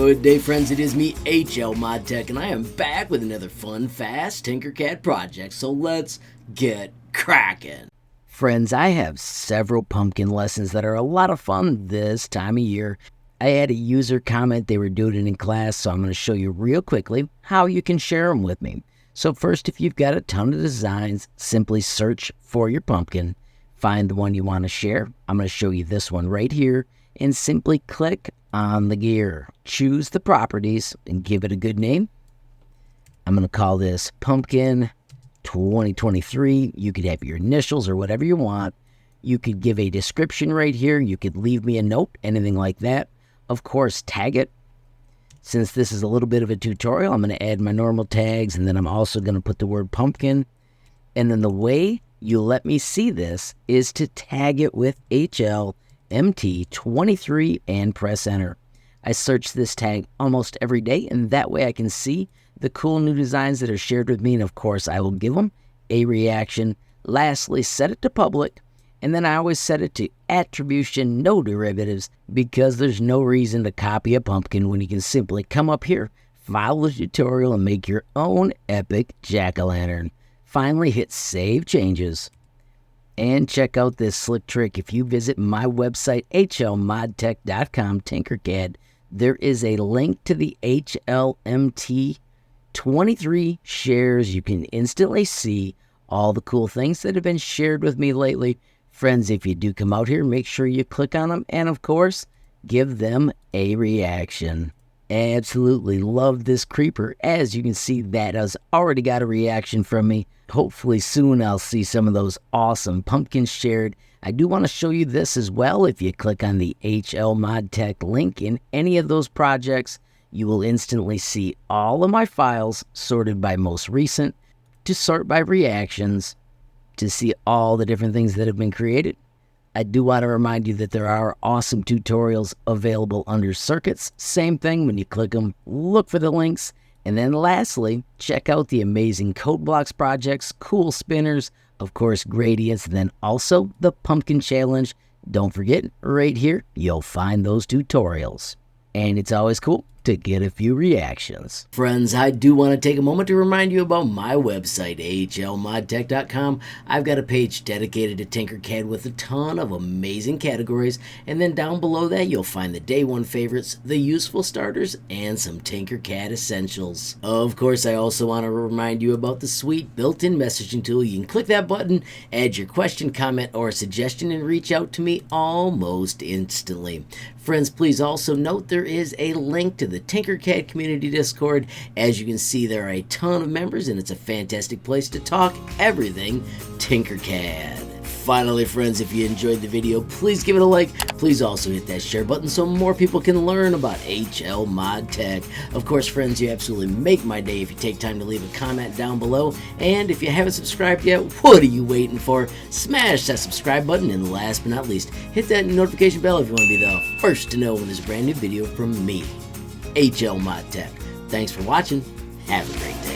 Good day, friends. It is me, HLModTech, and I am back with another fun, fast Tinkercad project. So let's get cracking. Friends, I have several pumpkin lessons that are a lot of fun this time of year. I had a user comment they were doing it in class, so I'm going to show you real quickly how you can share them with me. So first, if you've got a ton of designs, simply search for your pumpkin, find the one you want to share. I'm going to show you this one right here, and simply click on the gear. Choose the properties and give it a good name. I'm going to call this Pumpkin 2023. You could have your initials or whatever you want. You could give a description right here. You could leave me a note, anything like that. Of course, tag it. Since this is a little bit of a tutorial, I'm going to add my normal tags, and then I'm also going to put the word pumpkin. And then the way you let me see this is to tag it with HLMT23 and press enter. I search this tag almost every day, and that way I can see the cool new designs that are shared with me, and of course I will give them a reaction. Lastly, set it to public, and then I always set it to attribution, no derivatives, because there's no reason to copy a pumpkin when you can simply come up here, follow the tutorial, and make your own epic jack-o'-lantern. Finally, hit Save Changes. And check out this slick trick. If you visit my website, HLModTech.com, Tinkercad, there is a link to the HLMT23 shares. You can instantly see all the cool things that have been shared with me lately. Friends, if you do come out here, make sure you click on them and, of course, give them a reaction. Absolutely love this creeper. As you can see, that has already got a reaction from me. Hopefully soon I'll see some of those awesome pumpkins shared. I do want to show you this as well. If you click on the HLModTech link in any of those projects, you will instantly see all of my files sorted by most recent, to sort by reactions, to see all the different things that have been created. I do want to remind you that there are awesome tutorials available under circuits. Same thing, when you click them, look for the links. And then lastly, check out the amazing code blocks projects, cool spinners, of course gradients, and then also the pumpkin challenge. Don't forget, right here, you'll find those tutorials. And it's always cool to get a few reactions. Friends, I do want to take a moment to remind you about my website, HLModTech.com. I've got a page dedicated to Tinkercad with a ton of amazing categories, and then down below that you'll find the day one favorites, the useful starters, and some Tinkercad essentials. Of course, I also want to remind you about the sweet built-in messaging tool. You can click that button, add your question, comment, or suggestion, and reach out to me almost instantly. Friends, please also note there is a link to the Tinkercad community Discord. As you can see, there are a ton of members, and it's a fantastic place to talk everything Tinkercad. Finally, friends, if you enjoyed the video, please give it a like. Please also hit that share button so more people can learn about HLModTech. Of course, friends, you absolutely make my day if you take time to leave a comment down below. And if you haven't subscribed yet, what are you waiting for? Smash that subscribe button, and last but not least, hit that notification bell if you want to be the first to know when there's a brand new video from me, HLModTech. Thanks for watching. Have a great day.